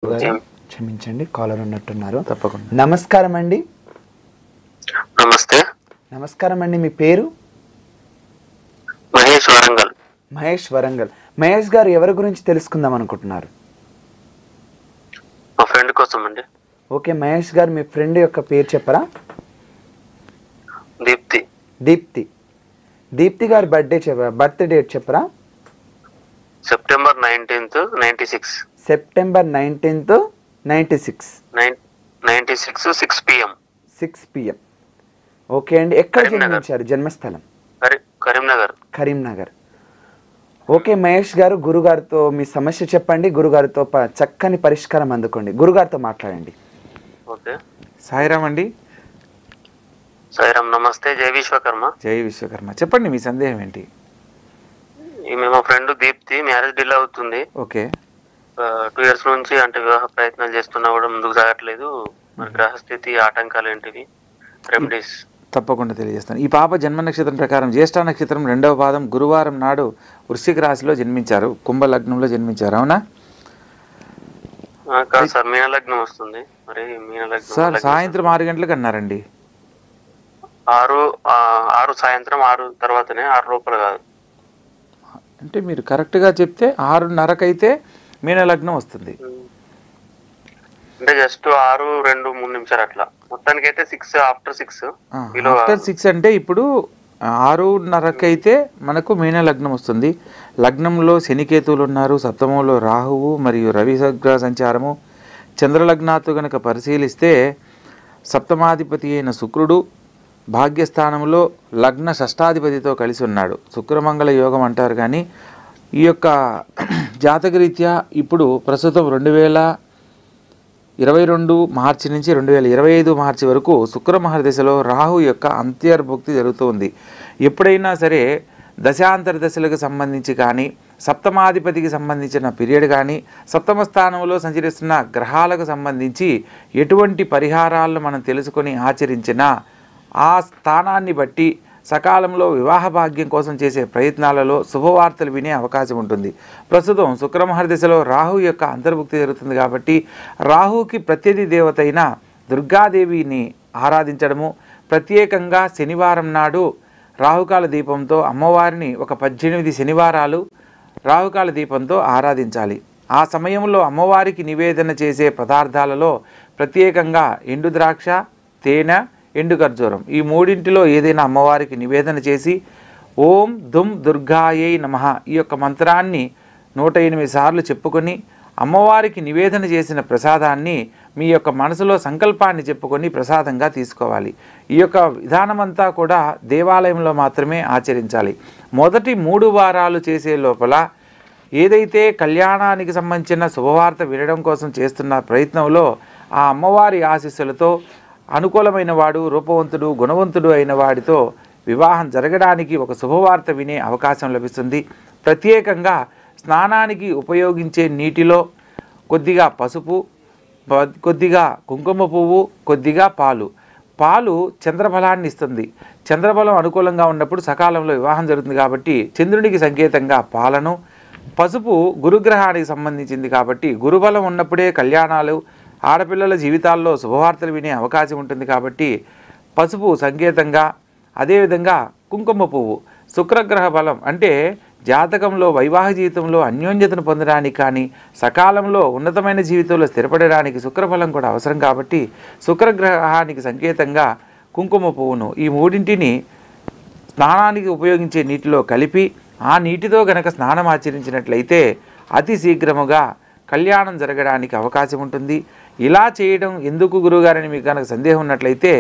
గారు క్షమించండి, కాలర్ ఉన్నట్టున్నారు. తప్పకుండా. నమస్కారం అండి. నమస్తే. నమస్కారం అండి. మీ పేరు? మహేష్ వరంగల్. మహేష్ వరంగల్. మహేష్ గారు ఎవరి గురించి తెలుసుకుందాం అనుకుంటున్నారు? మా ఫ్రెండ్ కోసం అండి. ఓకే మహేష్ గారు, మీ ఫ్రెండ్ యొక్క పేరు చెప్పరా? దీప్తి. దీప్తి. దీప్తి గారి బర్త్ డేట్ చెప్పరా? September 19th 96. September 19th 96. 96 6 PM. 6 PM. Okay అండి. ఎక్కడ జన్మించారు? జన్మస్థలం కరీంనగర్. కరీంనగర్. ఓకే మహేష్ గారు, గురుగారితో మీ సమస్య చెప్పండి. గురుగారితో చక్కని పరిష్కారం అందుకోండి. గురుగారితో మాట్లాడండి. ఓకే. సాయిరామ్ అండి. సాయిరామ్. నమస్తే. జై విశ్వకర్మ. జై విశ్వకర్మ. చెప్పండి మీ సందేహం ఏంటి? ఈమె మా ఫ్రెండ్ దీప్తి, మ్యారేజ్ డిలే అవుతుంది. ఓకే. 2 years నుంచి అంటే వివాహ ప్రయత్నాలు చేస్తున్నా కూడా ముందుకు సాగట్లేదు. మరి గ్రహస్థితి ఆటంకాలు ఏంటివి, రెమెడీస్? తప్పకుండా తెలియజేస్తాను. ఈ పాప జన్మ నక్షత్రం ప్రకారం జ్యేష్ఠ నక్షత్రం 2వ పాదం గురువారం నాడు వృశ్చిక రాశిలో జన్మించారు, కుంభ లగ్నంలో జన్మించారు. అవునా కాదు సార్, మీన లగ్నం వస్తుంది. మరి మీన లగ్నం సార్ సాయంత్రం 6 గంటలకు అన్నారండి. 6 సాయంత్రం 6 తర్వాతనే, 6 లోపల కాదు. అంటే మీరు కరెక్ట్గా చెప్తే 6:30కి అయితే మీన లగ్నం వస్తుంది. అంటే జస్ట్ 6 2 3 నిమిషాలు అట్లా. మొత్తానికి అయితే 6 ఆఫ్టర్ 6. ఆఫ్టర్ 6 అంటే ఇప్పుడు 6:30కి అయితే మనకు మీన లగ్నం వస్తుంది. లగ్నంలో శనికేతువులు ఉన్నారు, సప్తమంలో రాహువు మరియు రవి గ్రహ సంచారము. చంద్రలగ్నాతో కనుక పరిశీలిస్తే సప్తమాధిపతి అయిన శుక్రుడు భాగ్యస్థానంలో లగ్న షష్టాధిపతితో కలిసి ఉన్నాడు. శుక్రమంగళ యోగం అంటారు. కానీ ఈ యొక్క జాతకరీత్యా ఇప్పుడు ప్రస్తుతం 2022 మార్చి నుంచి 2025 మార్చి వరకు శుక్రమహర్దశలో రాహు యొక్క అంతర్భుక్తి జరుగుతుంది. ఎప్పుడైనా సరే దశాంతర దశలకు సంబంధించి కానీ, సప్తమాధిపతికి సంబంధించిన పీరియడ్ కానీ, సప్తమ స్థానంలో సంచరిస్తున్న గ్రహాలకు సంబంధించి ఎటువంటి పరిహారాలను మనం తెలుసుకొని ఆచరించినా ఆ స్థానాన్ని బట్టి సకాలంలో వివాహ భాగ్యం కోసం చేసే ప్రయత్నాలలో శుభవార్తలు వినే అవకాశం ఉంటుంది. ప్రస్తుతం శుక్రమహర్దశలో రాహు యొక్క అంతర్భుక్తి జరుగుతుంది కాబట్టి రాహుకి ప్రత్యధి దేవత అయిన దుర్గాదేవిని ఆరాధించడము, ప్రత్యేకంగా శనివారం నాడు రాహుకాల దీపంతో అమ్మవారిని ఒక 18 శనివారాలు రాహుకాల దీపంతో ఆరాధించాలి. ఆ సమయంలో అమ్మవారికి నివేదన చేసే పదార్థాలలో ప్రత్యేకంగా ఎండు ద్రాక్ష, తేనె, ఎండు ఖర్జూరం, ఈ మూడింటిలో ఏదైనా అమ్మవారికి నివేదన చేసి ఓం దుమ్ దుర్గాయై నమః ఈ యొక్క మంత్రాన్ని 108 సార్లు చెప్పుకొని అమ్మవారికి నివేదన చేసిన ప్రసాదాన్ని మీ యొక్క మనసులో సంకల్పాన్ని చెప్పుకొని ప్రసాదంగా తీసుకోవాలి. ఈ యొక్క విధానమంతా కూడా దేవాలయంలో మాత్రమే ఆచరించాలి. మొదటి 3 వారాలు చేసే లోపల ఏదైతే కళ్యాణానికి సంబంధించిన శుభవార్త వినడం కోసం చేస్తున్న ప్రయత్నంలో ఆ అమ్మవారి ఆశీస్సులతో అనుకూలమైన వాడు, రూపవంతుడు, గుణవంతుడు అయిన వాడితో వివాహం జరగడానికి ఒక శుభవార్త వినే అవకాశం లభిస్తుంది. ప్రత్యేకంగా స్నానానికి ఉపయోగించే నీటిలో కొద్దిగా పసుపు, కొద్దిగా కుంకుమ పువ్వు, కొద్దిగా పాలు చంద్రబలాన్ని ఇస్తుంది. చంద్రబలం అనుకూలంగా ఉన్నప్పుడు సకాలంలో వివాహం జరుగుతుంది కాబట్టి చంద్రునికి సంకేతంగా పాలను, పసుపు గురుగ్రహానికి సంబంధించింది కాబట్టి గురుబలం ఉన్నప్పుడే కళ్యాణాలు, ఆడపిల్లల జీవితాల్లో శుభవార్తలు వినే అవకాశం ఉంటుంది కాబట్టి పసుపు సంకేతంగా, అదేవిధంగా కుంకుమ పువ్వు శుక్రగ్రహ బలం అంటే జాతకంలో వైవాహిక జీవితంలో అన్యోన్యతను పొందడానికి కానీ, సకాలంలో ఉన్నతమైన జీవితంలో స్థిరపడడానికి శుక్రబలం కూడా అవసరం కాబట్టి శుక్రగ్రహానికి సంకేతంగా కుంకుమ పువ్వును ఈ మూడింటిని స్నానానికి ఉపయోగించే నీటిలో కలిపి ఆ నీటితో గనక స్నానం ఆచరించినట్లయితే అతి శీఘ్రముగా కళ్యాణం జరగడానికి అవకాశం ఉంటుంది. ఇలా చేయడం ఎందుకు గురుగారని మీకు కనుక సందేహం ఉన్నట్లయితే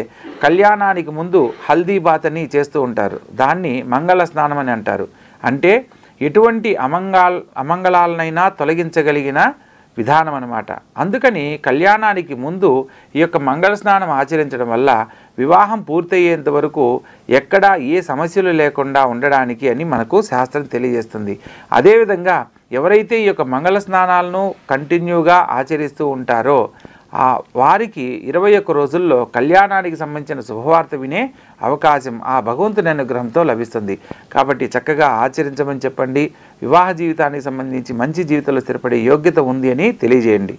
కళ్యాణానికి ముందు హల్దీ బాత్ అని చేస్తూ ఉంటారు. దాన్ని మంగళ స్నానం అని అంటారు. అంటే ఎటువంటి అమంగళాలనైనా తొలగించగలిగిన విధానం అన్నమాట. అందుకని కళ్యాణానికి ముందు ఈ యొక్క మంగళ స్నానం ఆచరించడం వల్ల వివాహం పూర్తయ్యేంత వరకు ఎక్కడా ఏ సమస్యలు లేకుండా ఉండడానికి అని మనకు శాస్త్రం తెలియజేస్తుంది. అదేవిధంగా ఎవరైతే ఈ యొక్క మంగళ స్నానాలను కంటిన్యూగా ఆచరిస్తూ ఉంటారో వారికి 21 రోజుల్లో కళ్యాణానికి సంబంధించిన శుభవార్త వినే అవకాశం ఆ భగవంతుని అనుగ్రహంతో లభిస్తుంది. కాబట్టి చక్కగా ఆచరించమని చెప్పండి. వివాహ జీవితానికి సంబంధించి మంచి జీవితంలో స్థిరపడే యోగ్యత ఉంది అని తెలియజేయండి.